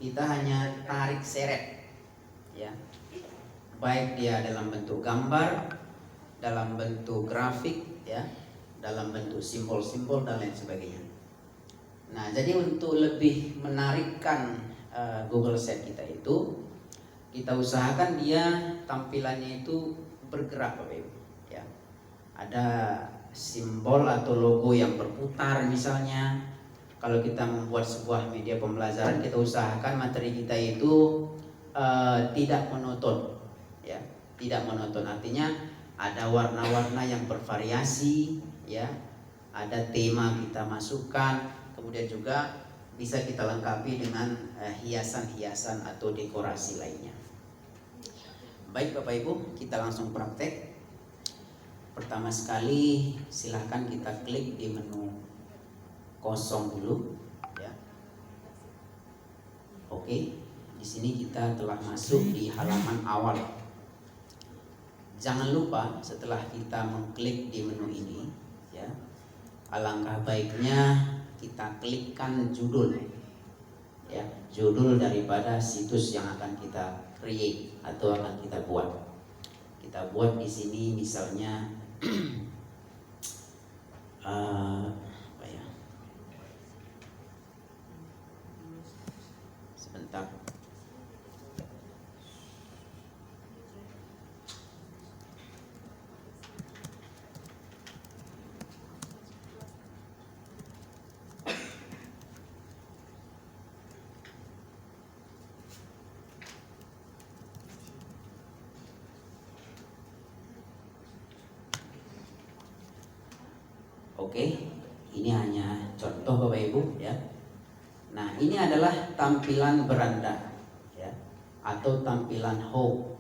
kita hanya tarik seret, ya, baik dia dalam bentuk gambar, dalam bentuk grafik, ya, dalam bentuk simbol-simbol dan lain sebagainya. Nah, jadi untuk lebih menarikkan Google Set kita itu, kita usahakan dia tampilannya itu bergerak, Bapak Ibu. Ya, ada simbol atau logo yang berputar misalnya. Kalau kita membuat sebuah media pembelajaran, kita usahakan materi kita itu tidak monoton, ya, tidak monoton. Artinya ada warna-warna yang bervariasi, ya, ada tema kita masukkan, kemudian juga bisa kita lengkapi dengan hiasan-hiasan atau dekorasi lainnya. Baik Bapak Ibu, kita langsung praktek. Pertama sekali silahkan kita klik di menu kosong dulu, ya. Oke, di sini kita telah masuk di halaman awal. Jangan lupa setelah kita mengklik di menu ini, ya, alangkah baiknya kita klikkan judul, ya, judul daripada situs yang akan kita create atau akan kita buat. Kita buat di sini misalnya apa ya? Sebentar. Oke, ini hanya contoh Bapak Ibu, ya. Nah, ini adalah tampilan beranda, ya, atau tampilan home.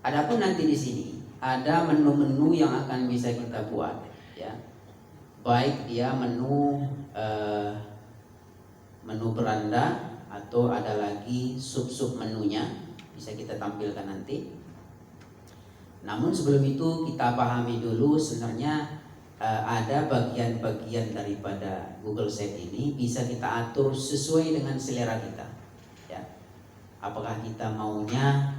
Adapun nanti di sini ada menu-menu yang akan bisa kita buat, ya. Baik dia menu menu beranda atau ada lagi sub-sub menunya bisa kita tampilkan nanti. Namun sebelum itu kita pahami dulu sebenarnya ada bagian-bagian daripada Google Set ini bisa kita atur sesuai dengan selera kita, ya. Apakah kita maunya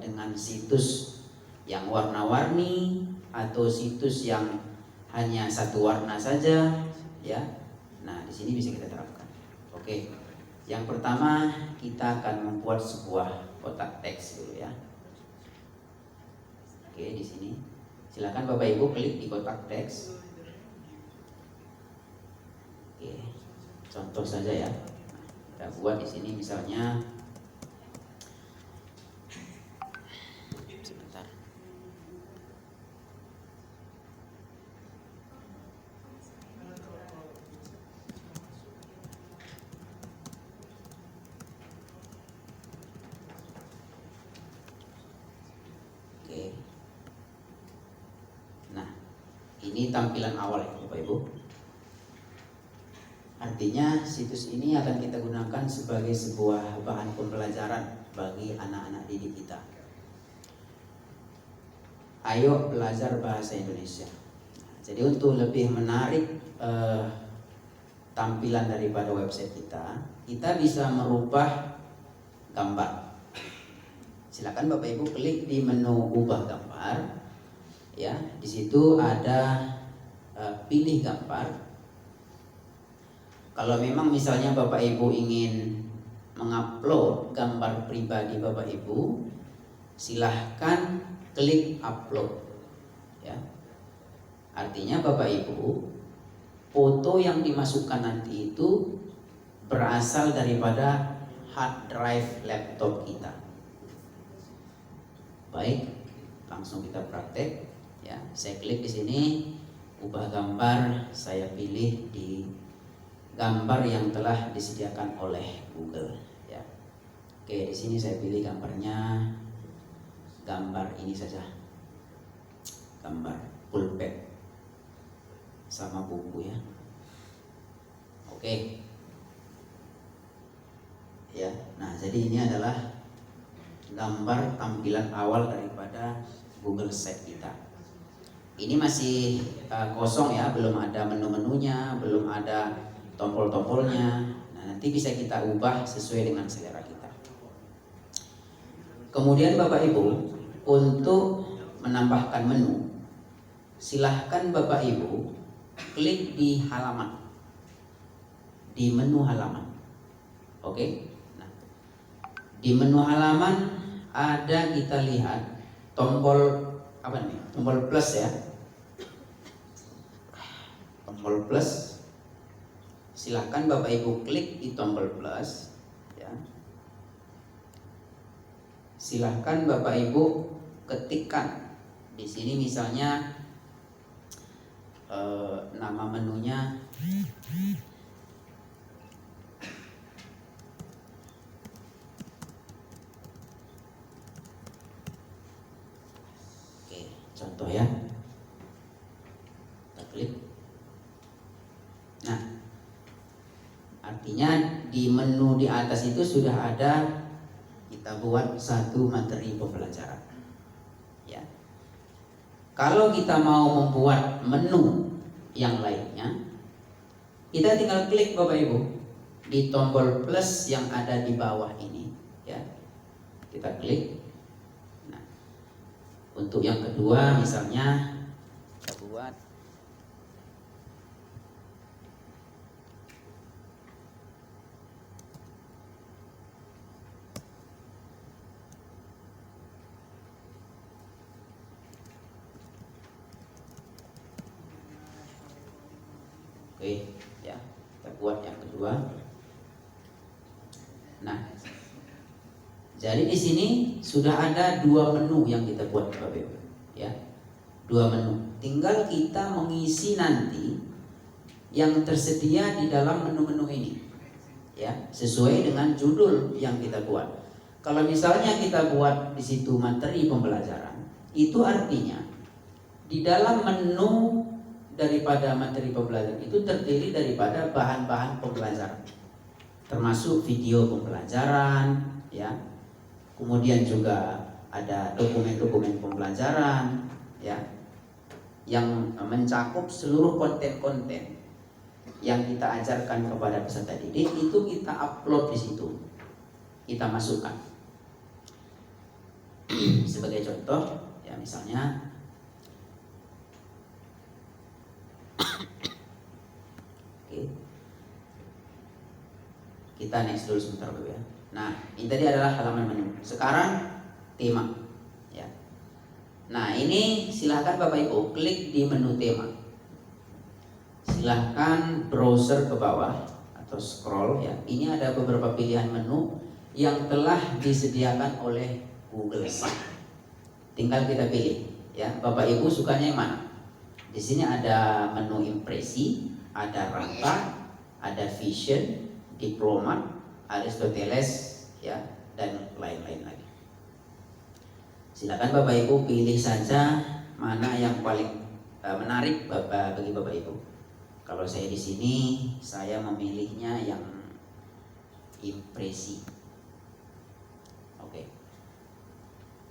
dengan situs yang warna-warni atau situs yang hanya satu warna saja, ya. Nah, di sini bisa kita terapkan. Oke. Yang pertama kita akan membuat sebuah kotak teks dulu, ya. Oke, di sini silakan Bapak Ibu klik di kotak teks. Oke, contoh saja ya. Kita buat di sini misalnya sebentar. Oke. Nah, ini tampilan awal ya Bapak Ibu. Artinya situs ini akan kita gunakan sebagai sebuah bahan pembelajaran bagi anak-anak didik kita. Ayo belajar bahasa Indonesia. Jadi untuk lebih menarik tampilan daripada website kita bisa merubah gambar. Silakan Bapak Ibu klik di menu ubah gambar, ya. Di situ ada pilih gambar. Kalau memang misalnya Bapak Ibu ingin mengupload gambar pribadi Bapak Ibu, silahkan klik upload, ya. Artinya Bapak Ibu, foto yang dimasukkan nanti itu berasal daripada hard drive laptop kita. Baik, langsung kita praktek, ya. Saya klik di sini, ubah gambar, saya pilih di gambar yang telah disediakan oleh Google, ya. Oke, di sini saya pilih gambarnya, gambar ini saja, gambar pulpen sama buku, ya. Oke, ya. Nah, jadi ini adalah gambar tampilan awal daripada Google Set kita. Ini masih kosong ya, belum ada menu-menunya, belum ada tombol-tombolnya. Nah, Nanti bisa kita ubah sesuai dengan selera kita. Kemudian Bapak Ibu, untuk menambahkan menu, silahkan Bapak Ibu klik di halaman, di menu halaman. Oke. Nah, di menu halaman ada, kita lihat tombol apa nih? Tombol plus ya. Tombol plus. Silahkan Bapak Ibu klik di tombol plus ya. Silahkan Bapak Ibu ketikkan di sini misalnya nama menunya contoh ya, kita klik. Nah, artinya di menu di atas itu sudah ada, kita buat satu materi pembelajaran ya. Kalau kita mau membuat menu yang lainnya, kita tinggal klik Bapak Ibu di tombol plus yang ada di bawah ini ya, kita klik. Untuk yang kedua misalnya kita buat oke ya, kita buat yang kedua. Nah, jadi di sini sudah ada dua menu yang kita buat Bapak Ibu, ya, dua menu. Tinggal kita mengisi nanti yang tersedia di dalam menu-menu ini, ya, sesuai dengan judul yang kita buat. Kalau misalnya kita buat di situ materi pembelajaran, itu artinya di dalam menu daripada materi pembelajaran itu terdiri daripada bahan-bahan pembelajaran, termasuk video pembelajaran, ya. Kemudian juga ada dokumen-dokumen pembelajaran ya, yang mencakup seluruh konten-konten yang kita ajarkan kepada peserta didik, itu kita upload di situ, kita masukkan. Sebagai contoh ya, misalnya oke. Kita next dulu sebentar dulu ya. Nah, ini tadi adalah halaman menu. Sekarang tema ya. Nah, ini silahkan Bapak Ibu klik di menu tema. Silahkan browser ke bawah atau scroll ya. Ini ada beberapa pilihan menu yang telah disediakan oleh Google Site. Tinggal kita pilih ya. Bapak Ibu sukanya yang mana? Di sini ada menu impresi, ada rangka, ada vision, diplomat, Aristoteles ya, dan lain-lain lagi. Silakan Bapak Ibu pilih saja mana yang paling menarik bagi Bapak Ibu. Kalau saya di sini, saya memilihnya yang impresi. Oke.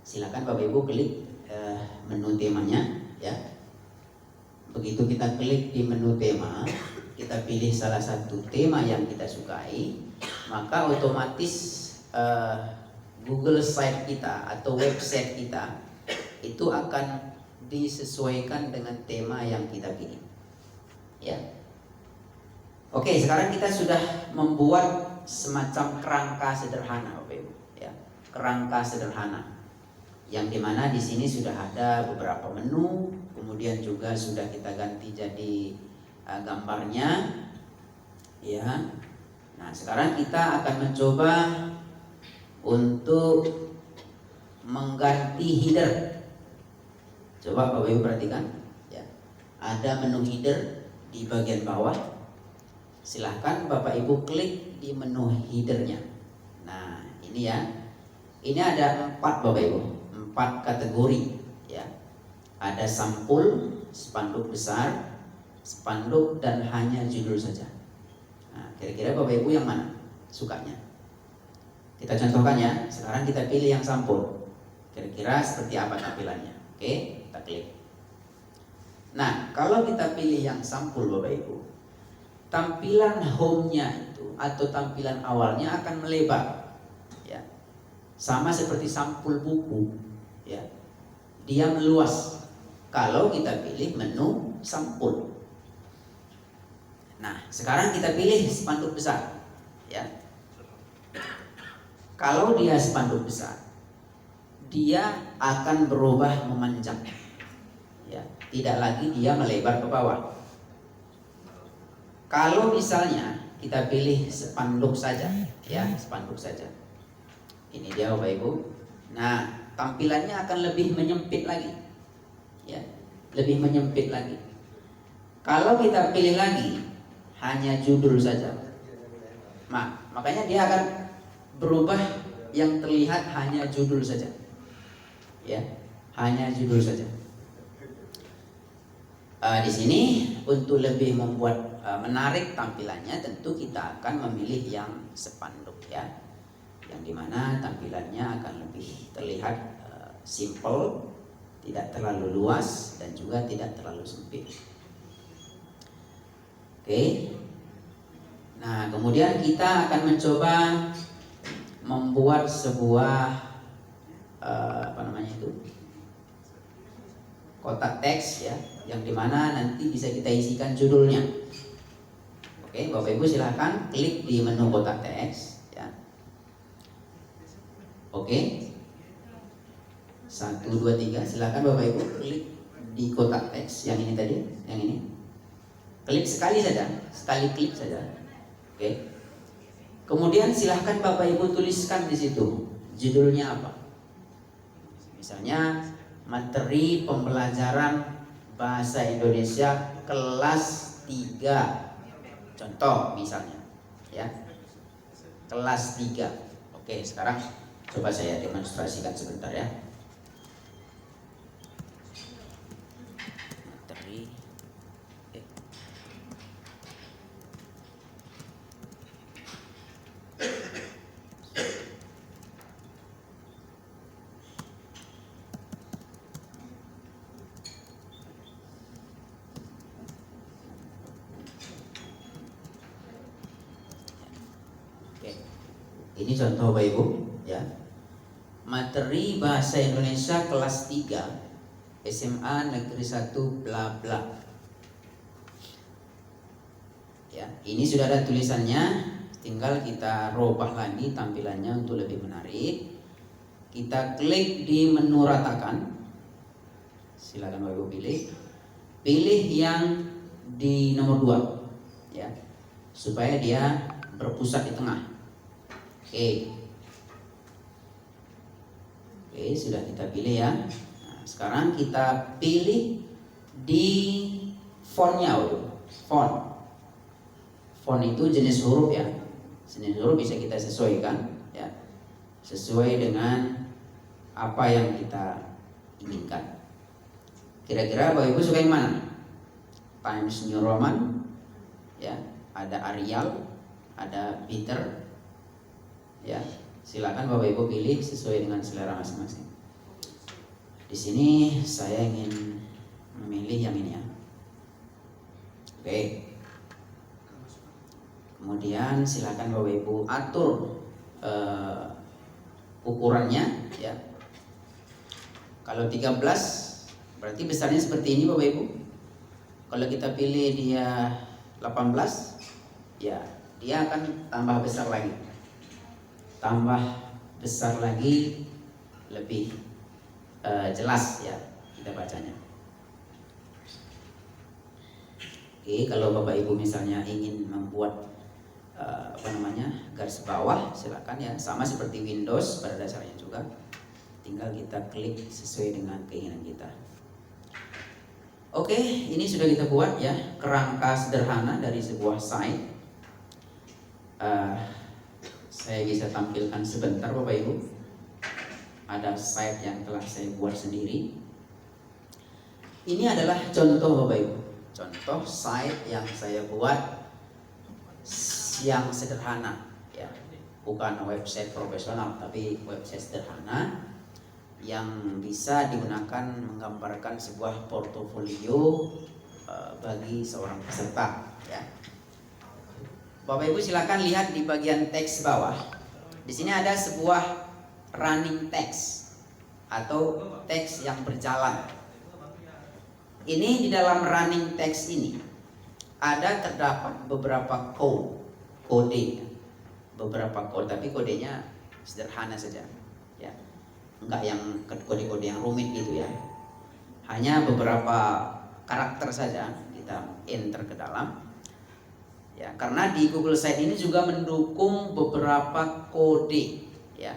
Silakan Bapak Ibu klik menu temanya ya. Begitu kita klik di menu tema, kita pilih salah satu tema yang kita sukai, maka otomatis Google Site kita atau website kita itu akan disesuaikan dengan tema yang kita pilih. Ya. Oke, sekarang kita sudah membuat semacam kerangka sederhana, Bapak Ibu. Ya, kerangka sederhana, yang dimana di sini sudah ada beberapa menu, kemudian juga sudah kita ganti jadi gambarnya, ya. Nah, sekarang kita akan mencoba untuk mengganti header. Coba Bapak Ibu perhatikan, ya. Ada menu header di bagian bawah. Silahkan Bapak Ibu klik di menu headernya. Nah, ini ya. Ini ada 4 Bapak Ibu, 4 kategori, ya. Ada sampul, spanduk besar, spanduk, dan hanya judul saja. Nah, kira-kira Bapak Ibu yang mana sukanya? Kita contohkan ya. Sekarang kita pilih yang sampul. Kira-kira seperti apa tampilannya? Oke, kita klik. Nah, kalau kita pilih yang sampul Bapak Ibu, tampilan home-nya itu atau tampilan awalnya akan melebar, ya. Sama seperti sampul buku, ya. Dia meluas kalau kita pilih menu sampul. Nah, sekarang kita pilih spanduk besar, ya. Kalau dia spanduk besar, dia akan berubah memanjang, ya. Tidak lagi dia melebar ke bawah. Kalau misalnya kita pilih spanduk saja, ya, spanduk saja. Ini dia Bapak Ibu. Nah, tampilannya akan lebih menyempit lagi, ya, lebih menyempit lagi. Kalau kita pilih lagi hanya judul saja, makanya dia akan berubah yang terlihat hanya judul saja, ya, hanya judul saja. Di sini untuk lebih membuat menarik tampilannya, tentu kita akan memilih yang spanduk, ya, yang dimana tampilannya akan lebih terlihat simple, tidak terlalu luas dan juga tidak terlalu sempit. Oke. Nah, kemudian kita akan mencoba membuat sebuah kotak teks, ya, yang dimana nanti bisa kita isikan judulnya. Oke, Bapak Ibu silahkan klik di menu kotak teks, ya. Oke, 1, 2, 3, silahkan Bapak Ibu klik di kotak teks yang ini tadi, yang ini. Klik sekali saja, sekali klik saja. Oke. Kemudian silahkan Bapak Ibu tuliskan di situ judulnya apa. Misalnya materi pembelajaran bahasa Indonesia kelas 3. Contoh misalnya, ya. Kelas 3. Oke, sekarang coba saya demonstrasikan sebentar, ya. Materi Ini contoh Bapak Ibu, ya. Materi bahasa Indonesia kelas 3 SMA Negeri 1 bla bla. Ya, ini sudah ada tulisannya, tinggal kita robah lagi tampilannya untuk lebih menarik. Kita klik di menu ratakan. Silakan Bapak Ibu pilih. Pilih yang di nomor 2, ya. Supaya dia berpusat di tengah. Oke, sudah kita pilih, ya. Nah, sekarang kita pilih di fontnya, font itu jenis huruf, ya. Jenis huruf bisa kita sesuaikan, ya, sesuai dengan apa yang kita inginkan. Kira-kira Bapak Ibu suka yang mana? Times New Roman, ya, ada Arial, ada Peter. Ya, silakan Bapak Ibu pilih sesuai dengan selera masing-masing. Di sini saya ingin memilih yang ini, ya. Oke. Kemudian silakan Bapak Ibu atur ukurannya, ya. Kalau 13 berarti besarnya seperti ini Bapak Ibu. Kalau kita pilih dia 18, ya, dia akan tambah besar lagi. Tambah besar lagi, lebih jelas, ya, kita bacanya. Oke, kalau Bapak Ibu misalnya ingin membuat garis bawah, silakan, ya, sama seperti Windows pada dasarnya juga. Tinggal kita klik sesuai dengan keinginan kita. Oke, ini sudah kita buat, ya, kerangka sederhana dari sebuah site. Saya bisa tampilkan sebentar Bapak Ibu. Ada site yang telah saya buat sendiri. Ini adalah contoh Bapak Ibu, contoh site yang saya buat yang sederhana, ya. Bukan website profesional, tapi website sederhana yang bisa digunakan menggambarkan sebuah portofolio bagi seorang peserta, ya. Bapak Ibu silakan lihat di bagian teks bawah. Di sini ada sebuah running text atau teks yang berjalan. Ini di dalam running text ini ada terdapat beberapa kode, beberapa kode, tapi kodenya sederhana saja, ya, enggak yang kode-kode yang rumit gitu ya. Hanya beberapa karakter saja kita enter ke dalam. Ya, karena di Google Site ini juga mendukung beberapa kode, ya.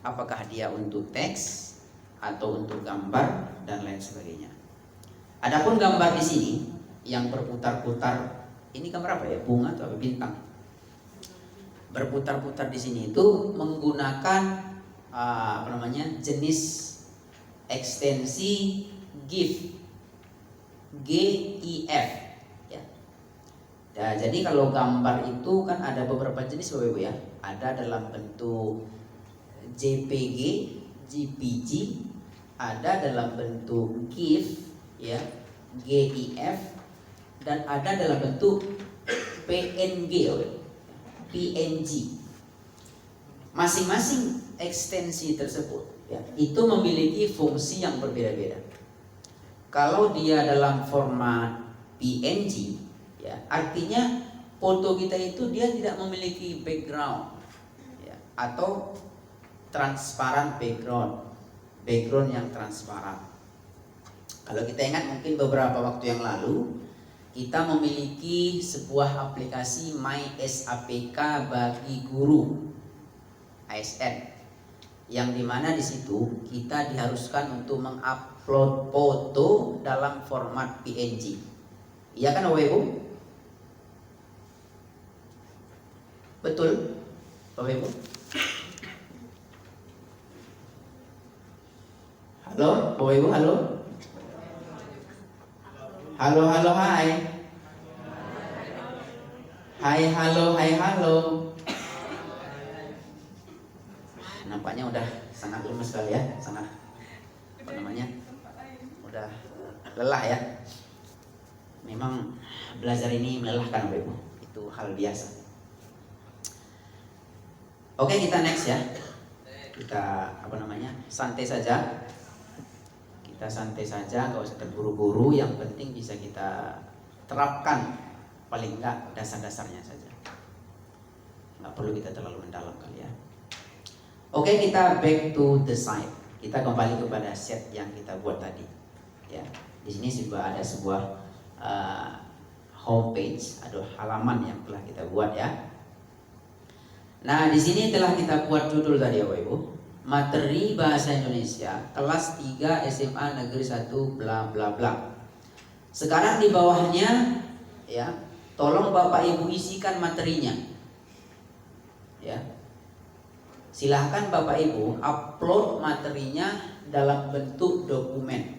Apakah dia untuk teks atau untuk gambar dan lain sebagainya. Adapun gambar di sini yang berputar-putar, ini gambar apa ya? Bunga atau apa? Bintang. Berputar-putar di sini itu menggunakan jenis ekstensi GIF, GIF. Ya, jadi kalau gambar itu kan ada beberapa jenis Bapak Ibu ya. Ada dalam bentuk JPG, JPG, ada dalam bentuk GIF, ya, GIF, dan ada dalam bentuk PNG, PNG. Masing-masing ekstensi tersebut, ya, itu memiliki fungsi yang berbeda-beda. Kalau dia dalam format PNG, ya, artinya foto kita itu dia tidak memiliki background, ya, atau transparan background yang transparan. Kalau kita ingat mungkin beberapa waktu yang lalu kita memiliki sebuah aplikasi MySAPK bagi guru ASN, yang dimana di situ kita diharuskan untuk mengupload foto dalam format PNG. Iya kan Bapak Ibu? Betul, Bapak Ibu? Halo, Bapak Ibu, halo? Halo, halo, hai. Hai, halo, hai, halo. Nampaknya udah sangat lemes sekali ya, sangat udah lelah ya. Memang belajar ini melelahkan Bapak Ibu, itu hal biasa. Oke, kita next ya. Kita santai saja. Kita santai saja, gak usah terburu-buru. Yang penting bisa kita terapkan, paling enggak dasar-dasarnya saja. Nggak perlu kita terlalu mendalam kali ya. Oke, kita back to the site. Kita kembali kepada set yang kita buat tadi. Ya, di sini juga ada sebuah homepage, ada halaman yang telah kita buat ya. Nah, di sini telah kita buat judul tadi Bapak Ibu, materi bahasa Indonesia kelas 3 SMA Negeri 1 bla bla bla. Sekarang di bawahnya ya, tolong Bapak Ibu isikan materinya. Ya. Silahkan Bapak Ibu upload materinya dalam bentuk dokumen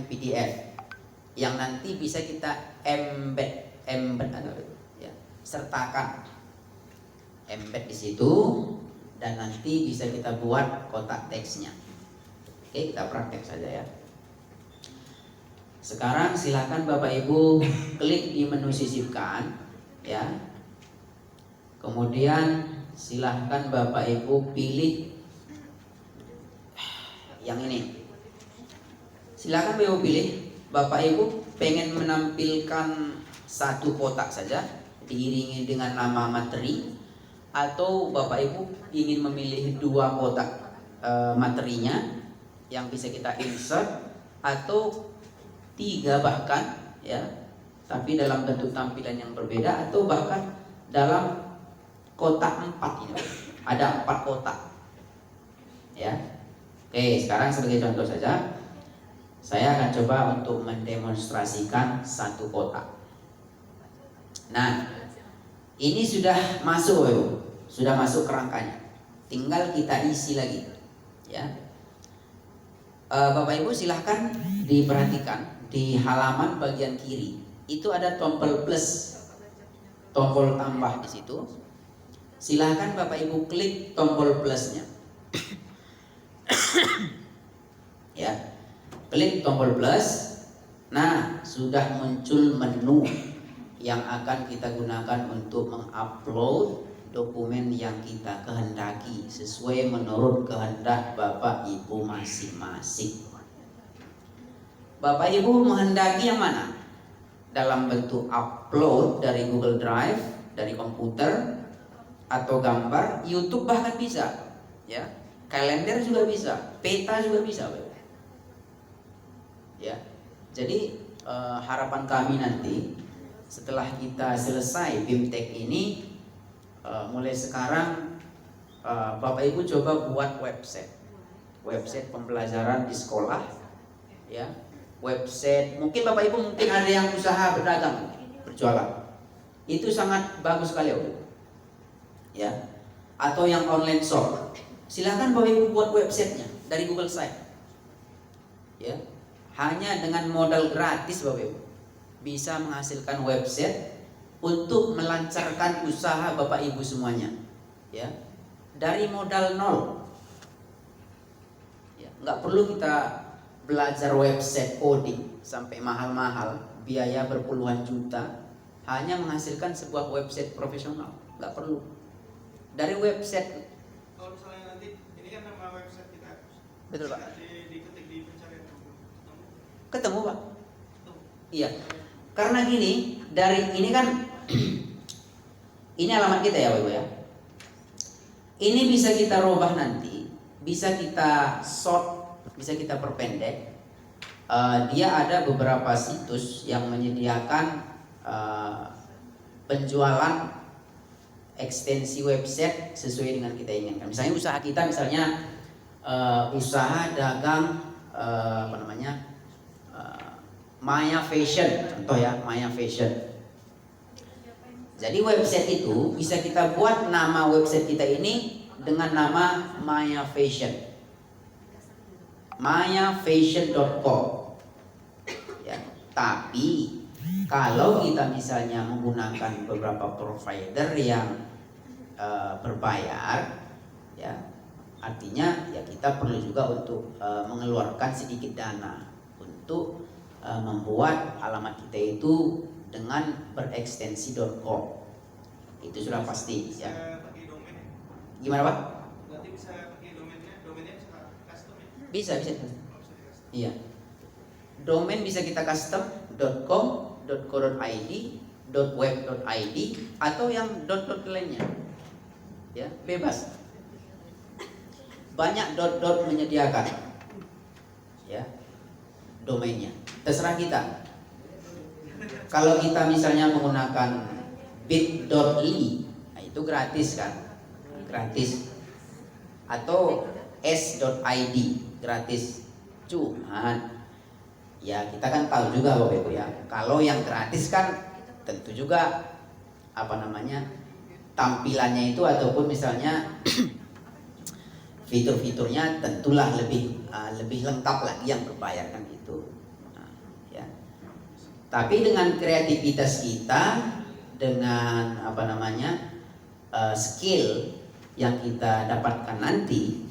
PDF yang nanti bisa kita embed ya, sertakan embed di situ, dan nanti bisa kita buat kotak teksnya. Oke, kita praktek saja ya. Sekarang silakan Bapak Ibu klik di menu sisipkan ya. Kemudian silahkan Bapak Ibu pilih yang ini. Silahkan Bapak Ibu pilih. Bapak Ibu pengen menampilkan satu kotak saja diiringi dengan nama materi, atau Bapak Ibu ingin memilih dua kotak materinya yang bisa kita insert, atau tiga bahkan ya, tapi dalam bentuk tampilan yang berbeda, atau bahkan dalam kotak 4 ini. Ada 4 kotak ya. Oke, sekarang sebagai contoh saja saya akan coba untuk mendemonstrasikan satu kotak. Nah, ini sudah masuk sudah masuk kerangkanya, tinggal kita isi lagi ya. Bapak Ibu silahkan diperhatikan di halaman bagian kiri itu ada tombol plus, tombol tambah di situ. Silahkan Bapak Ibu klik tombol plusnya. Ya, klik tombol plus. Nah, sudah muncul menu yang akan kita gunakan untuk mengupload dokumen yang kita kehendaki sesuai menurut kehendak Bapak Ibu masing-masing. Bapak Ibu menghendaki yang mana? Dalam bentuk upload dari Google Drive, dari komputer, atau gambar, YouTube bahkan bisa, ya. Kalender juga bisa, peta juga bisa, Bapak. Ya. Jadi harapan kami nanti setelah kita selesai BIMTEK ini, mulai sekarang Bapak Ibu coba buat website pembelajaran di sekolah, ya. Website, mungkin Bapak Ibu mungkin ada yang usaha berdagang, berjualan, itu sangat bagus sekali, ya. Atau yang online shop, silakan Bapak Ibu buat websitenya dari Google Site, ya. Hanya dengan modal gratis Bapak Ibu bisa menghasilkan website untuk melancarkan usaha Bapak Ibu semuanya, ya. Dari modal nol, ya. Nggak perlu kita belajar website coding sampai mahal-mahal, biaya berpuluhan juta, hanya menghasilkan sebuah website profesional. Nggak perlu. Dari website. Kalau misalnya nanti ini kan nama website kita. Betul Pak. Diketik di pencarian Ketemu Pak. Iya. Karena gini, dari ini kan ini alamat kita ya Bapak ya. Ini bisa kita rubah nanti, bisa kita short, bisa kita perpendek. Dia ada beberapa situs yang menyediakan penjualan ekstensi website sesuai dengan kita inginkan. Misalnya usaha kita, misalnya usaha dagang Maya Fashion, contoh ya, Maya Fashion. Jadi website itu bisa kita buat nama website kita ini dengan nama Maya Fashion. mayafashion.com, ya. Tapi kalau kita misalnya menggunakan beberapa provider yang berbayar, ya, artinya ya kita perlu juga untuk mengeluarkan sedikit dana untuk membuat alamat kita itu dengan berekstensi.com. Itu sudah pasti, ya. Gimana Pak? Berarti bisa pakai domainnya bisa custom ya? Bisa. Iya. Domain bisa kita custom .com, .co.id, .web.id, atau yang dot lainnya. Ya, bebas. Banyak dot menyediakan, ya, domainnya. Terserah kita. Kalau kita misalnya menggunakan bit.ly, nah itu gratis kan? Gratis. Atau s.id, gratis. Cuman ya kita kan tahu juga Bapak Ibu ya, kalau yang gratis kan tentu juga tampilannya itu ataupun misalnya fitur-fiturnya tentulah lebih lengkap lagi yang berbayar kan gitu. Nah, ya. Tapi dengan kreativitas kita, dengan skill yang kita dapatkan nanti,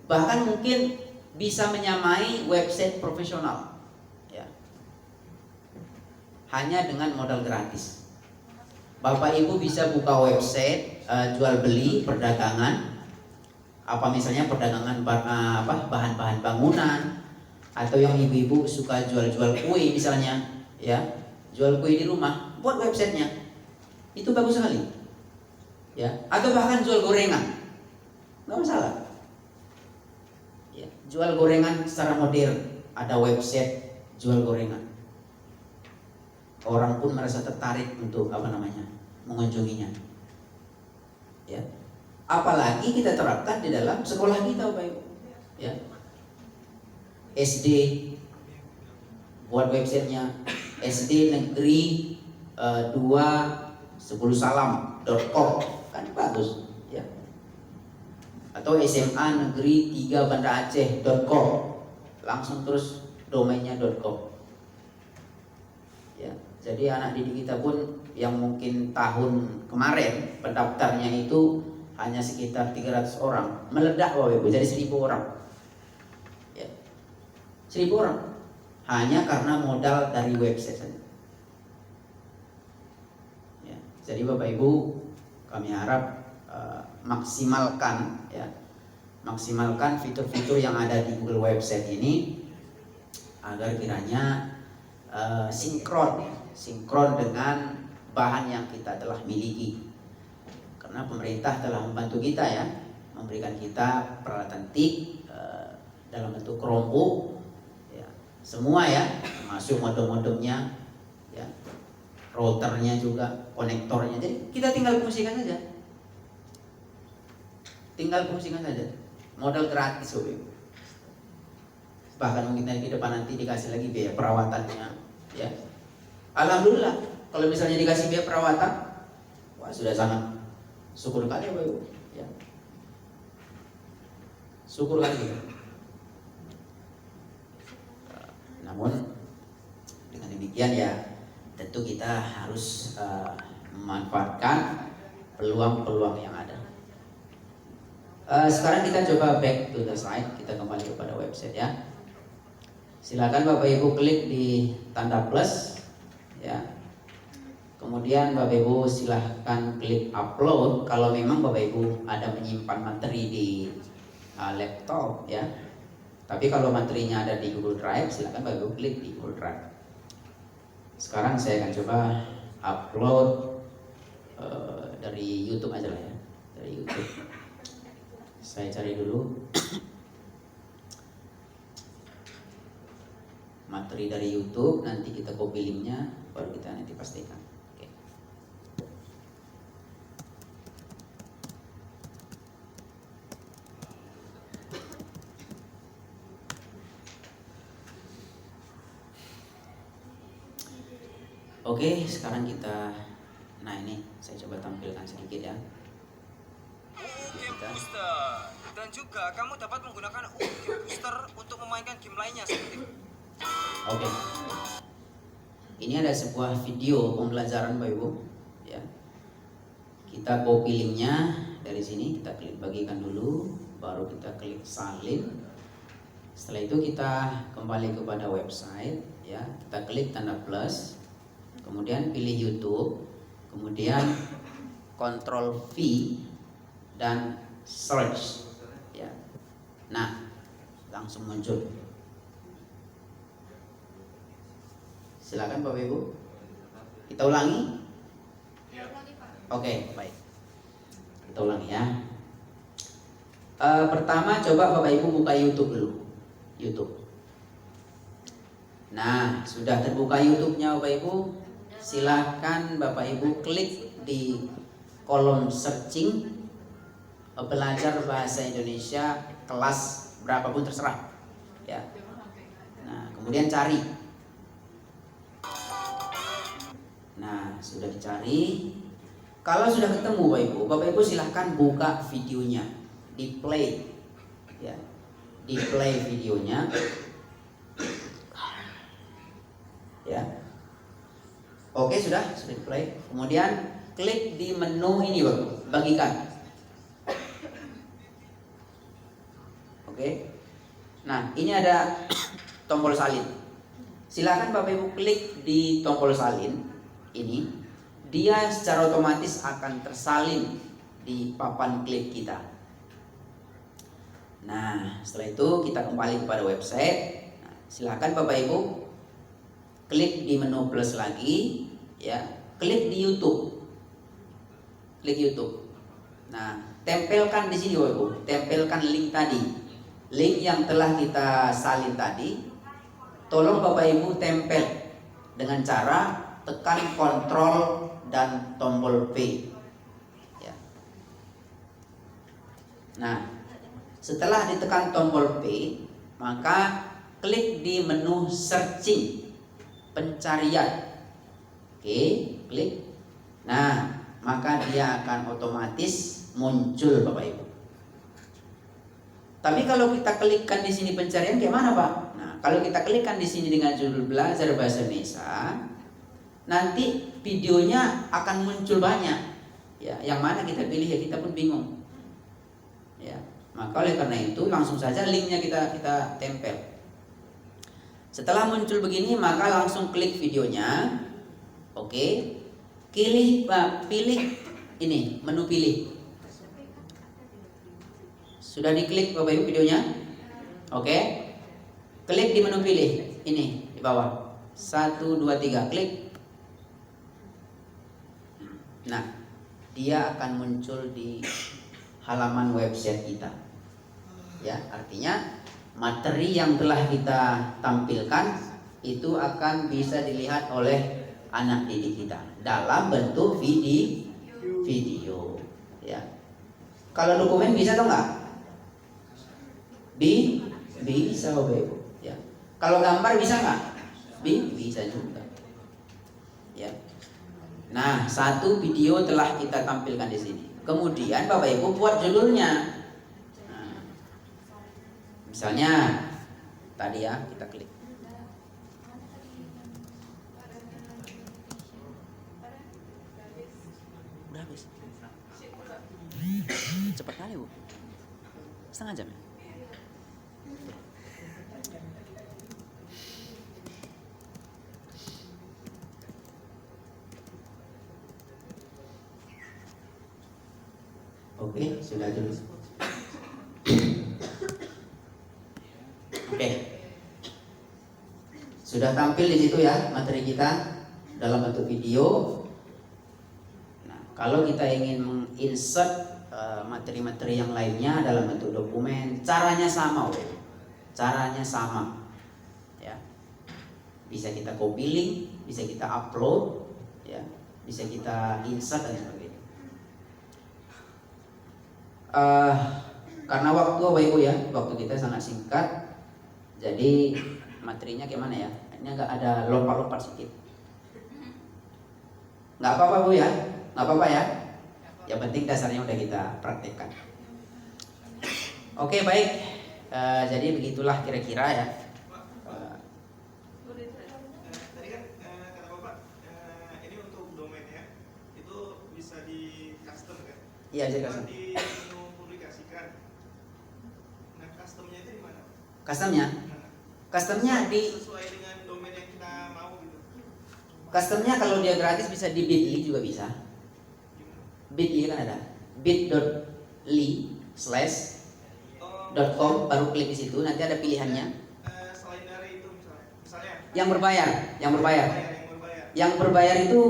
bahkan mungkin bisa menyamai website profesional, ya. Hanya dengan modal gratis. Bapak Ibu bisa buka website jual beli perdagangan, misalnya perdagangan bahan-bahan bangunan, atau yang ibu-ibu suka jual-jual kue misalnya, ya, jual kue di rumah, buat websitenya, itu bagus sekali, ya. Atau bahkan jual gorengan, nggak masalah. Jual gorengan secara modern, ada website jual gorengan. Orang pun merasa tertarik untuk mengunjunginya. Ya. Apalagi kita terapkan di dalam sekolah kita, Bapak Ibu. Ya. SD buat websitenya SD Negeri 210salam.com, kan bagus, ya. Atau SMA Negeri 3 Banda Aceh.com, langsung terus domainnya .com, ya. Jadi anak didik kita pun yang mungkin tahun kemarin pendaftarnya itu hanya sekitar 300 orang, meledak Bapak Ibu jadi 1000 orang, ya. 1000 orang hanya karena modal dari website saja. Jadi Bapak Ibu, kami harap maksimalkan fitur-fitur yang ada di Google Website ini agar kiranya sinkron dengan bahan yang kita telah miliki. Karena pemerintah telah membantu kita ya, memberikan kita peralatan TIK dalam bentuk Chromebook ya, semua ya, masuk modem-modemnya ya, routernya juga, konektornya. Jadi kita tinggal fungsikan saja. Modal gratis Bapak Ibu. Bahkan mungkin di depan nanti dikasih lagi biaya perawatannya ya. Alhamdulillah kalau misalnya dikasih biaya perawatan, wah sudah sangat syukur kali Bapak Ibu ya. Syukur kali. Namun dengan demikian ya tentu kita harus memanfaatkan peluang-peluang yang ada. Sekarang kita coba back to the site, kita kembali kepada website ya. Silakan Bapak Ibu klik di tanda plus ya. Kemudian Bapak Ibu silahkan klik upload kalau memang Bapak Ibu ada menyimpan materi di laptop ya. Tapi kalau materinya ada di Google Drive, silahkan Bapak Ibu klik di Google Drive. Sekarang saya akan coba upload dari YouTube aja lah ya, dari YouTube. Saya cari dulu materi dari YouTube, nanti kita copy linknya, baru kita nanti pastikan. Oke, sekarang kita, nah ini saya coba tampilkan sedikit ya. Game Booster. Dan juga kamu dapat menggunakan Game Booster untuk memainkan game lainnya seperti Oke. Ini ada sebuah video pembelajaran Bapak Ibu ya. Kita copy linknya dari sini, kita klik bagikan dulu, baru kita klik salin. Setelah itu kita kembali kepada website ya, kita klik tanda plus, kemudian pilih YouTube, kemudian Ctrl V dan search ya. Nah, langsung muncul. Silakan Bapak Ibu. Kita ulangi. Oke, baik. Kita ulangi ya. Pertama coba Bapak Ibu buka YouTube dulu. YouTube. Nah, sudah terbuka YouTube-nya Bapak Ibu. Silahkan Bapak Ibu klik di kolom searching, belajar bahasa Indonesia kelas berapapun terserah ya. Nah, kemudian cari. Nah, sudah dicari. Kalau sudah ketemu Bapak Ibu silahkan buka videonya, di play ya, di play videonya ya. Oke, sudah di play. Kemudian klik di menu ini Bapak, bagikan. Oke. Nah, ini ada tombol salin. Silakan Bapak Ibu klik di tombol salin ini, dia secara otomatis akan tersalin di papan klik kita. Nah, setelah itu kita kembali kepada website. Nah, silakan Bapak Ibu klik di menu plus lagi ya, klik di YouTube. Klik YouTube. Nah, tempelkan di sini Bapak Ibu, tempelkan link tadi. Link yang telah kita salin tadi, tolong Bapak Ibu tempel dengan cara tekan Ctrl dan tombol P ya. Nah, setelah ditekan tombol P, maka klik di menu searching, pencarian. Oke, klik. Nah, maka dia akan otomatis muncul Bapak Ibu. Tapi kalau kita klikkan di sini pencarian gimana Pak? Nah, kalau kita klikkan di sini dengan judul belajar bahasa Indonesia, nanti videonya akan muncul banyak ya, yang mana kita pilih ya kita pun bingung ya. Maka oleh karena itu langsung saja linknya kita tempel. Setelah muncul begini maka langsung klik videonya. Oke, pilih ini menu pilih. Sudah diklik Bapak Ibu videonya? Oke. Klik di menu pilih ini di bawah. 1 2 3 klik. Nah, dia akan muncul di halaman website kita. Ya, artinya materi yang telah kita tampilkan itu akan bisa dilihat oleh anak didik kita dalam bentuk video. Ya. Kalau dokumen bisa atau enggak? Bisa Bapak Ibu. Ya. Kalau gambar bisa enggak? Bisa juga. Ya. Nah, satu video telah kita tampilkan di sini. Kemudian Bapak Ibu buat judulnya. Nah, misalnya tadi ya kita klik. Udah habis. Cepat kali Bu. Setengah jam ya? Oke, sudah dulu. Oke. Sudah tampil di situ ya materi kita dalam bentuk video. Nah, kalau kita ingin menginsert materi-materi yang lainnya dalam bentuk dokumen, caranya sama, caranya sama. Ya. Bisa kita copy link, bisa kita upload, ya, bisa kita insert dan sebagainya. Karena waktu Bapak Ibu ya, waktu kita sangat singkat, jadi materinya gimana ya? Ini agak ada lompat-lompat sedikit. Nggak apa-apa Bu ya, nggak apa-apa ya. Yang penting dasarnya udah kita praktekkan. Oke baik, jadi begitulah kira-kira ya. Tadi kan kata Bapak, ini untuk domainnya itu bisa di custom kan? Iya bisa custom. Di menu publikasikan. Nah customnya itu di mana? Customnya di sesuai dengan domain yang kita mau gitu. customnya kalau dia gratis bisa di bit.ly juga bisa. Bit.ly kan ada bit.ly/.com, baru klik di situ nanti ada pilihannya. Selain dari itu misalnya Yang berbayar yang berbayar. Yang berbayar itu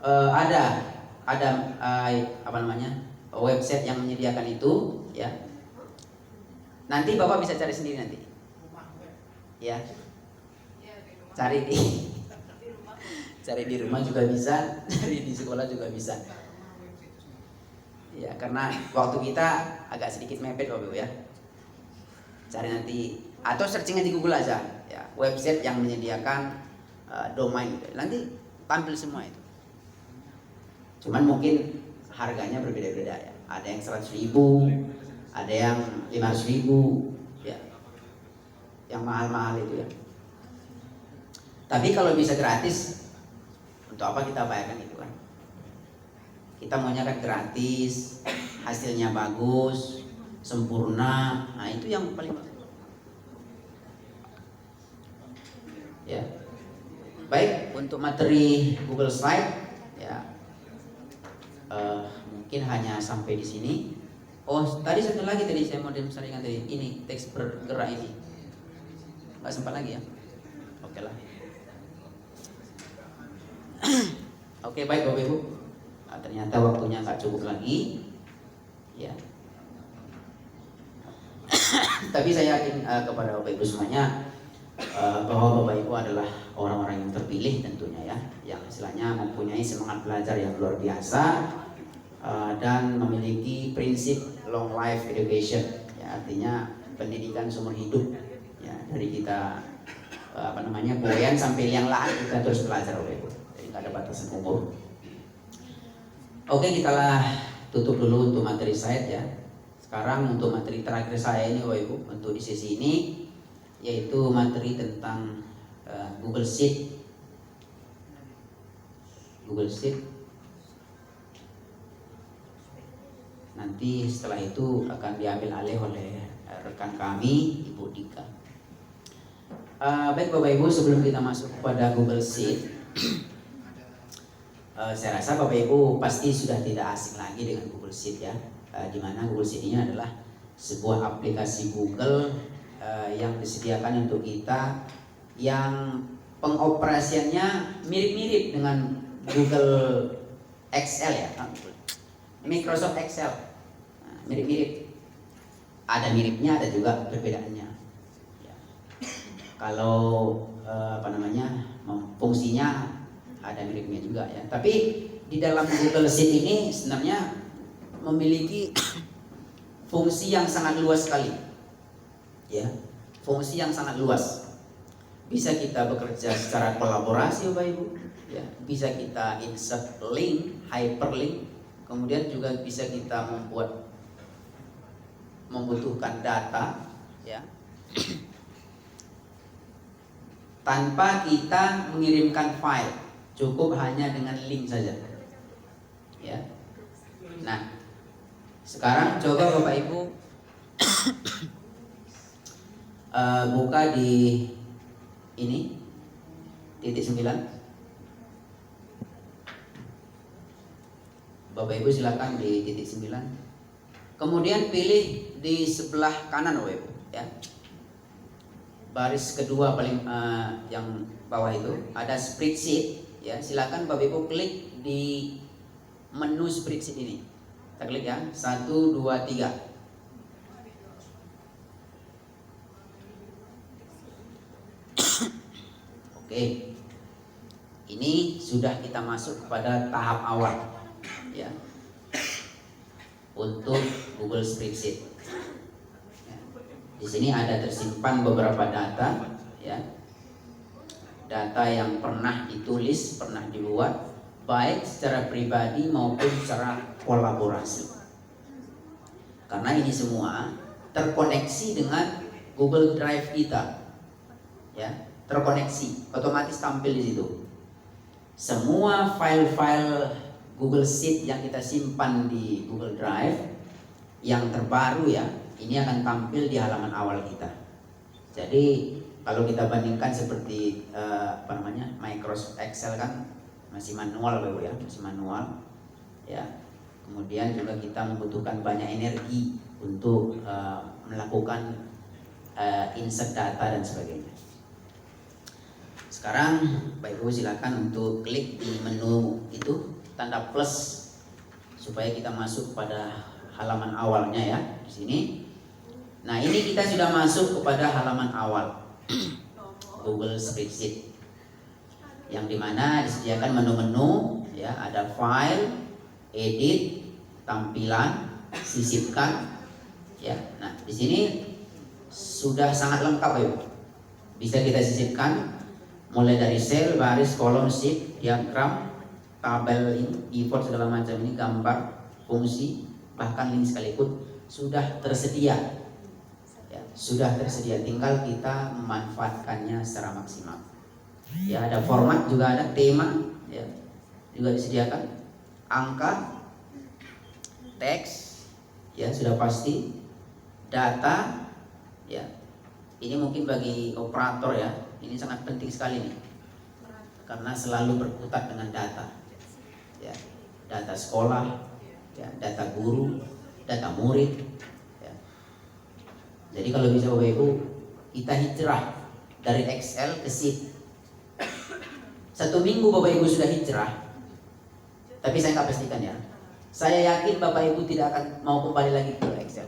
ada apa namanya website yang menyediakan itu ya. Nanti Bapak bisa cari sendiri nanti. Ya. Cari di rumah juga bisa, cari di sekolah juga bisa. Ya, karena waktu kita agak sedikit mepet Bapak Ibu ya. Cari nanti atau searching di Google aja ya, website yang menyediakan domain gitu. Nanti tampil semua itu. Cuman mungkin harganya berbeda-beda ya. Ada yang 100.000, ada yang 500.000 ya. Yang mahal-mahal itu ya. Tapi kalau bisa gratis, untuk apa kita bayarkan itu kan? Kita maunya kan gratis, hasilnya bagus, sempurna. Nah itu yang paling bagus. Ya. Baik, untuk materi Google Slide ya mungkin hanya sampai di sini. Oh, tadi satu lagi tadi saya mau demonstrasikan tadi. Ini teks bergerak ini. Nggak sempat lagi ya. Oke lah. Oke baik Bapak Ibu. Nah, ternyata waktunya nggak cukup lagi. Ya. Tapi saya yakin kepada Bapak Ibu semuanya bahwa Bapak Ibu adalah orang-orang yang terpilih tentunya ya, yang istilahnya mempunyai semangat belajar yang luar biasa dan memiliki prinsip long life education ya, artinya pendidikan seumur hidup ya, dari kita boyan sampai liang lahat kita terus belajar Bapak Ibu, jadi nggak ada batasan umur. Oke, kita lah tutup dulu untuk materi saya ya. Sekarang untuk materi terakhir saya ini Bapak Ibu untuk di sesi ini, yaitu materi tentang Google Sheet. Nanti setelah itu akan diambil alih oleh rekan kami Ibu Dika. Baik Bapak Ibu, sebelum kita masuk pada Google Sheet, saya rasa Bapak Ibu pasti sudah tidak asing lagi dengan Google Sheet ya, di mana Google Sheet ini adalah sebuah aplikasi Google yang disediakan untuk kita, yang pengoperasiannya mirip-mirip dengan Google Excel ya, Microsoft Excel. Nah, mirip-mirip, ada miripnya, ada juga perbedaannya ya. Kalau fungsinya ada miripnya juga ya. Tapi di dalam Google Sheet ini sebenarnya memiliki fungsi yang sangat luas sekali ya, fungsi yang sangat luas. Bisa kita bekerja secara kolaborasi Bapak Ibu ya, bisa kita insert link, hyperlink, kemudian juga bisa kita membutuhkan data ya, tanpa kita mengirimkan file, cukup hanya dengan link saja ya. Nah, sekarang coba Bapak Ibu buka di ini titik 9. Bapak Ibu silakan di titik 9. Kemudian pilih di sebelah kanan Bapak Ibu ya. Baris kedua paling yang bawah itu ada spreadsheet ya. Silakan Bapak Ibu klik di menu spreadsheet ini. Kita klik ya. 1 2 3. Oke, ini sudah kita masuk kepada tahap awal ya untuk Google Spreadsheet. Di sini ada tersimpan beberapa data ya, data yang pernah ditulis, pernah dibuat baik secara pribadi maupun secara kolaborasi. Karena ini semua terkoneksi dengan Google Drive kita ya. Terkoneksi, otomatis tampil di situ. Semua file-file Google Sheet yang kita simpan di Google Drive yang terbaru ya, ini akan tampil di halaman awal kita. Jadi kalau kita bandingkan seperti Microsoft Excel kan masih manual Bapak ya, masih manual ya. Kemudian juga kita membutuhkan banyak energi untuk melakukan insert data dan sebagainya. Sekarang Bapak Ibu silakan untuk klik di menu itu tanda plus supaya kita masuk pada halaman awalnya ya di sini. Nah, ini kita sudah masuk kepada halaman awal Google Spreadsheet yang dimana disediakan menu-menu ya, ada file, edit, tampilan, sisipkan ya. Nah, di sini sudah sangat lengkap ya. Bisa kita sisipkan mulai dari sel, baris, kolom, sheet, diagram, tabel ini, pivot segala macam ini, gambar, fungsi, bahkan link sekalipun sudah tersedia. Ya, sudah tersedia, tinggal kita memanfaatkannya secara maksimal. Ya, ada format juga, ada tema, ya, juga disediakan, angka, teks, ya sudah pasti, data, ya. Ini mungkin bagi operator ya, ini sangat penting sekali nih, karena selalu berkutat dengan data, ya, data sekolah, ya, data guru, data murid, ya. Jadi kalau bisa Bapak Ibu, kita hijrah dari Excel ke Sheet. 1 minggu Bapak Ibu sudah hijrah, tapi saya nggak pastikan ya. Saya yakin Bapak Ibu tidak akan mau kembali lagi ke Excel.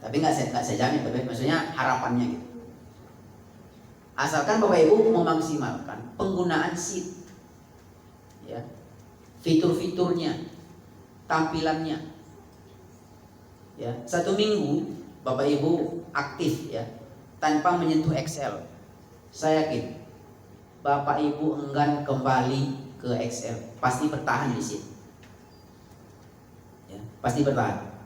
Tapi nggak saya jamin, tapi maksudnya harapannya gitu. Asalkan Bapak Ibu memaksimalkan penggunaan Sheet, ya, fitur-fiturnya, tampilannya, ya. 1 minggu Bapak Ibu aktif ya, tanpa menyentuh Excel. Saya yakin Bapak Ibu enggan kembali ke Excel, pasti bertahan di Sheet, ya, pasti bertahan.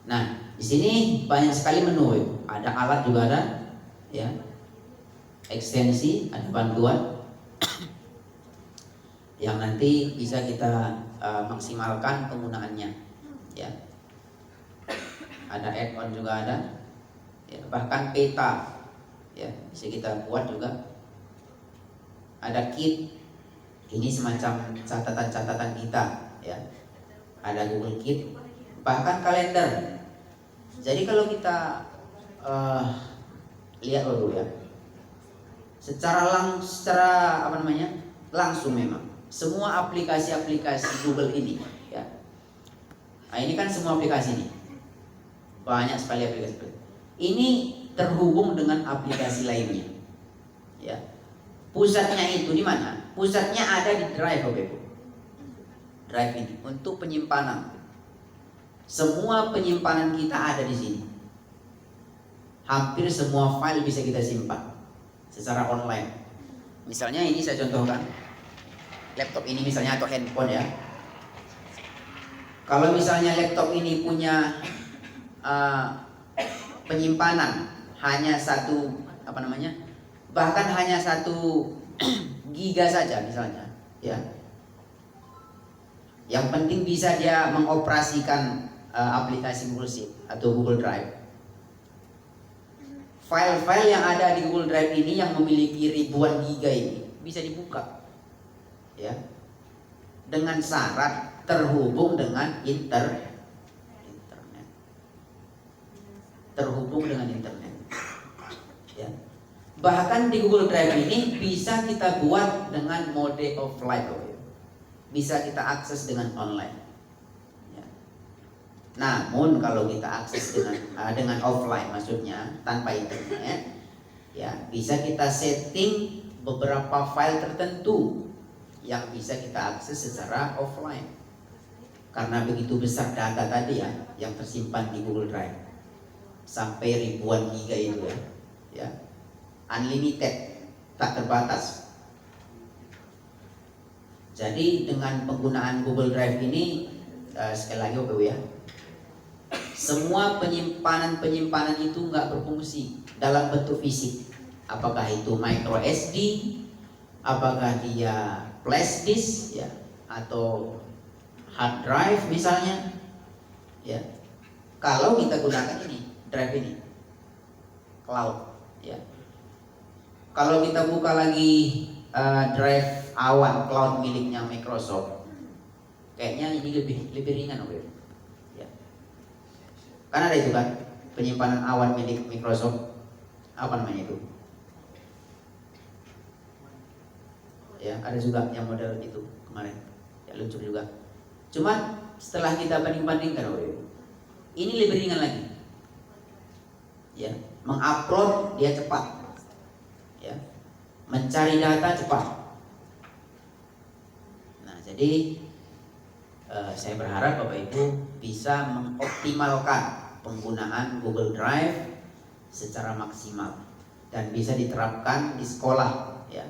Nah, di sini banyak sekali menu, ada alat juga ada, ya, ekstensi, ada bantuan yang nanti bisa kita maksimalkan penggunaannya, ya. Ada add-on juga ada, ya, bahkan peta, ya, bisa kita buat juga ada Keep. Ini semacam catatan-catatan kita, ya. Ada Google Keep, bahkan kalender. Jadi kalau kita lihat dulu ya, secara langsung memang semua aplikasi-aplikasi Google ini, ya. Nah, ini kan semua aplikasi ini, banyak sekali aplikasi. Ini terhubung dengan aplikasi lainnya, ya. Pusatnya itu di mana? Pusatnya ada di Drive, Bapak Ibu. Drive ini untuk penyimpanan. Semua penyimpanan kita ada di sini. Hampir semua file bisa kita simpan secara online. Misalnya ini saya contohkan, laptop ini misalnya atau handphone ya. Kalau misalnya laptop ini punya penyimpanan hanya satu bahkan hanya 1 giga saja misalnya, ya. Yang penting bisa dia mengoperasikan aplikasi Google Sheet atau Google Drive. File-file yang ada di Google Drive ini yang memiliki ribuan giga ini bisa dibuka, ya, dengan syarat terhubung dengan internet. Terhubung dengan internet, ya. Bahkan di Google Drive ini bisa kita buat dengan mode offline, bisa kita akses dengan online, ya. Namun kalau kita akses dengan offline, maksudnya tanpa internet, ya, bisa kita setting beberapa file tertentu yang bisa kita akses secara offline. Karena begitu besar data tadi ya yang tersimpan di Google Drive, sampai ribuan giga itu ya. Unlimited, tak terbatas. Jadi dengan penggunaan Google Drive ini, sekali lagi Bapak ya, semua penyimpanan itu nggak berfungsi dalam bentuk fisik. Apakah itu micro SD, apakah dia flash disk, ya, atau hard drive misalnya, ya. Kalau kita gunakan ini drive ini, cloud, ya. Kalau kita buka lagi drive awan cloud miliknya Microsoft, kayaknya ini lebih ringan, ya. Kan ada itu kan penyimpanan awan milik Microsoft, apa namanya itu? Ya, ada juga yang model itu kemarin, ya, lucu juga. Cuman setelah kita banding-bandingkan, ini lebih ringan lagi, ya. Mengupload dia cepat, ya, mencari data cepat. Nah, jadi saya berharap Bapak Ibu bisa mengoptimalkan penggunaan Google Drive secara maksimal dan bisa diterapkan di sekolah, ya.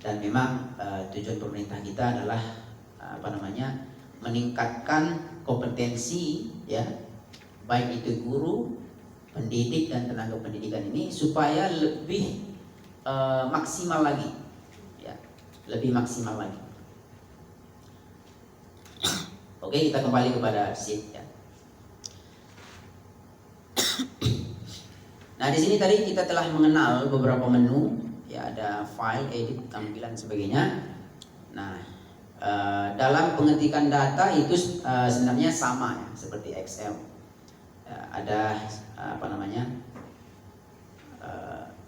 Dan memang tujuan pemerintah kita adalah meningkatkan kompetensi, ya, baik itu guru, pendidik dan tenaga pendidikan ini supaya lebih maksimal lagi, ya, lebih maksimal lagi. Oke, kita kembali kepada sheet, ya. Nah, di sini tadi kita telah mengenal beberapa menu, ya, ada file, edit, tampilan, sebagainya. Nah, dalam pengetikan data itu sebenarnya sama ya seperti Excel. Ada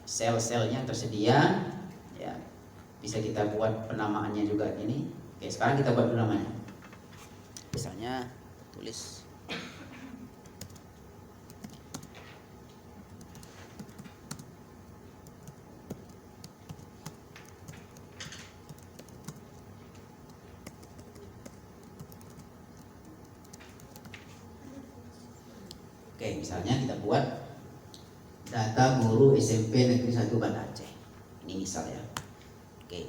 sel-selnya tersedia, ya, bisa kita buat penamaannya juga ini. Oke, sekarang kita buat dulu namanya. Misalnya tulis Oke, misalnya kita buat data guru SMP Negeri 1 Banda Aceh. Ini misalnya. Oke.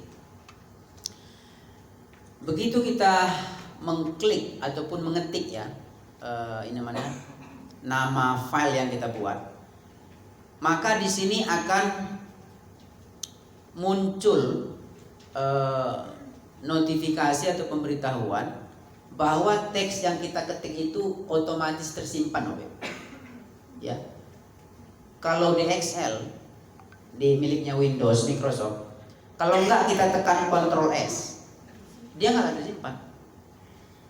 Begitu kita mengklik ataupun mengetik, ya, nama file yang kita buat, maka di sini akan muncul notifikasi atau pemberitahuan bahwa teks yang kita ketik itu otomatis tersimpan, ya. Kalau di Excel, di miliknya Windows Microsoft, Kalau enggak kita tekan Ctrl S, dia nggak akan tersimpan.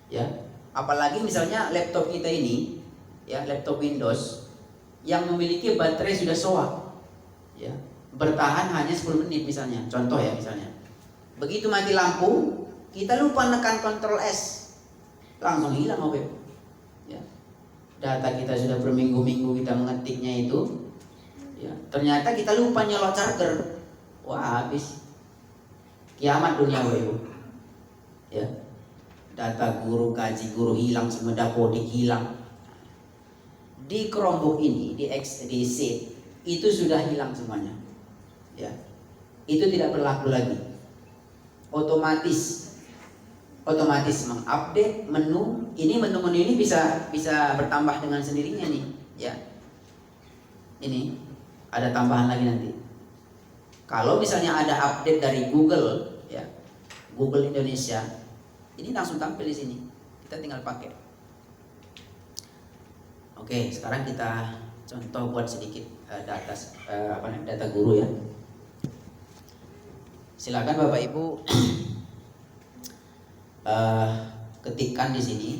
Ya, apalagi misalnya laptop kita ini, ya laptop Windows yang memiliki baterai sudah soak, ya bertahan hanya 10 menit misalnya. Contoh ya misalnya, begitu mati lampu, kita lupa menekan Ctrl S, langsung hilang HP. Ya, data kita sudah berminggu-minggu kita mengetiknya itu, ya ternyata kita lupa nyolot charger, wah habis. Kiamat dunia Ibu. Ya. Data guru, gaji guru hilang, semua dapodik hilang. Di Chromebook ini, di C, itu sudah hilang semuanya. Ya. Itu tidak berlaku lagi. Otomatis mengupdate menu. Ini menu-menu ini bisa bertambah dengan sendirinya nih, ya. Ini ada tambahan lagi nanti. Kalau misalnya ada update dari Google, ya, Google Indonesia, ini langsung tampil di sini. Kita tinggal pakai. Oke, sekarang kita contoh buat sedikit data guru ya. Silakan Bapak Ibu ketikkan di sini.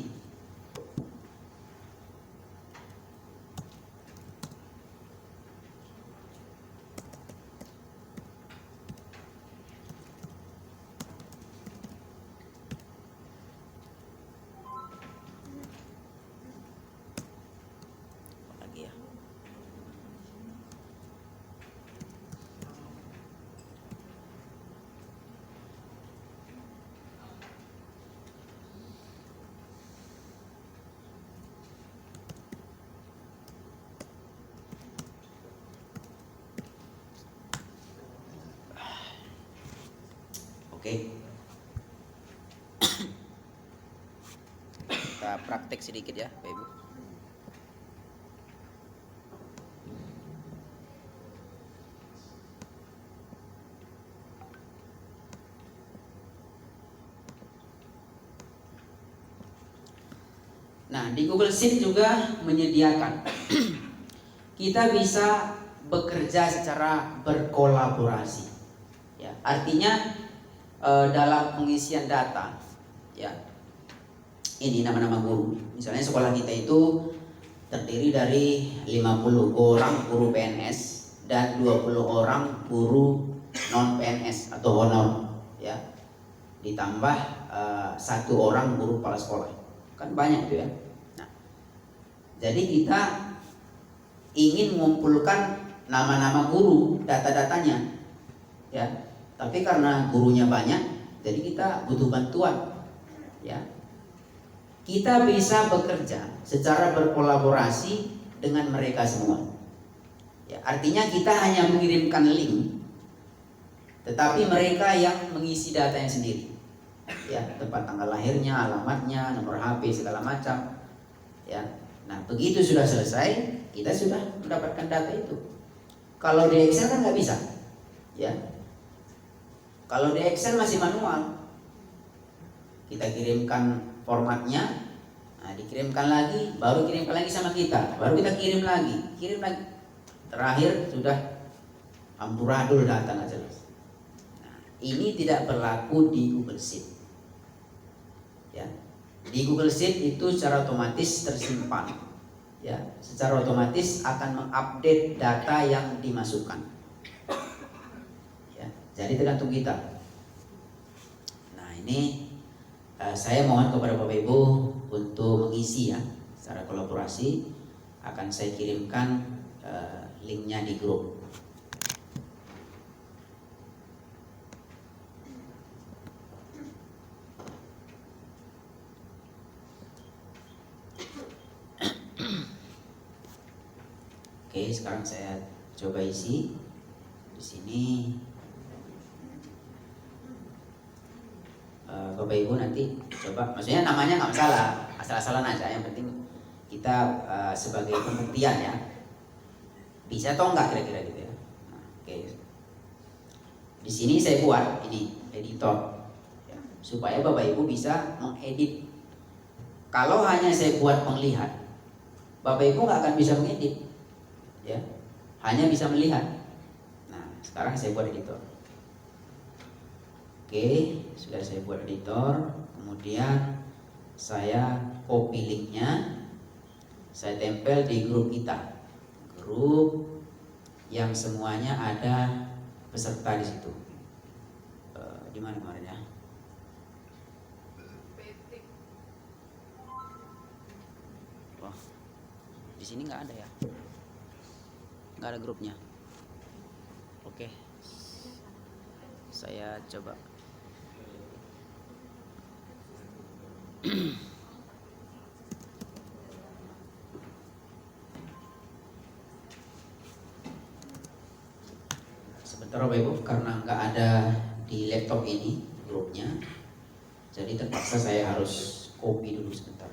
Oke. Kita praktek sedikit ya, Bapak Ibu. Nah, di Google Sheet juga menyediakan kita bisa bekerja secara berkolaborasi. Ya, artinya dalam pengisian data, ya ini nama-nama guru. Misalnya sekolah kita itu terdiri dari 50 orang guru PNS dan 20 orang guru non PNS atau honor, ya. Ditambah 1 orang guru kepala sekolah. Kan banyak itu ya. Nah, jadi kita ingin mengumpulkan nama-nama guru, data-datanya, ya. Tapi karena gurunya banyak, jadi kita butuh bantuan, ya. Kita bisa bekerja secara berkolaborasi dengan mereka semua. Ya, artinya kita hanya mengirimkan link, tetapi mereka yang mengisi datanya sendiri. Ya, tempat tanggal lahirnya, alamatnya, nomor HP segala macam. Ya. Nah, begitu sudah selesai, kita sudah mendapatkan data itu. Kalau di Excel kan nggak bisa, ya. Kalau di Excel masih manual, kita kirimkan formatnya, nah dikirimkan lagi, baru kirimkan lagi sama kita, baru kita kirim lagi, terakhir sudah amburadul data nggak jelas. Nah, ini tidak berlaku di Google Sheet. Ya, di Google Sheet itu secara otomatis tersimpan, ya, secara otomatis akan mengupdate data yang dimasukkan. Jadi tergantung kita. Nah ini saya mohon kepada Bapak Ibu untuk mengisi ya secara kolaborasi. Akan saya kirimkan linknya di grup. Oke, sekarang saya coba isi di sini. Bapak Ibu nanti coba, maksudnya namanya nggak masalah, asal-asalan aja. Yang penting kita sebagai pembuktian ya, bisa atau enggak kira-kira gitu ya. Nah, oke. Di sini saya buat ini editor, ya, supaya Bapak Ibu bisa mengedit. Kalau hanya saya buat penglihat, Bapak Ibu nggak akan bisa mengedit, ya, hanya bisa melihat. Nah, sekarang saya buat editor. Oke, sudah saya buat editor. Kemudian saya copy linknya, saya tempel di grup kita, grup yang semuanya ada peserta di situ. Di mana kemarin ya? Wah, di sini nggak ada ya? Nggak ada grupnya. Oke, saya coba. Sebentar Bapak Ibu, karena nggak ada di laptop ini grupnya, jadi terpaksa saya harus copy dulu sebentar.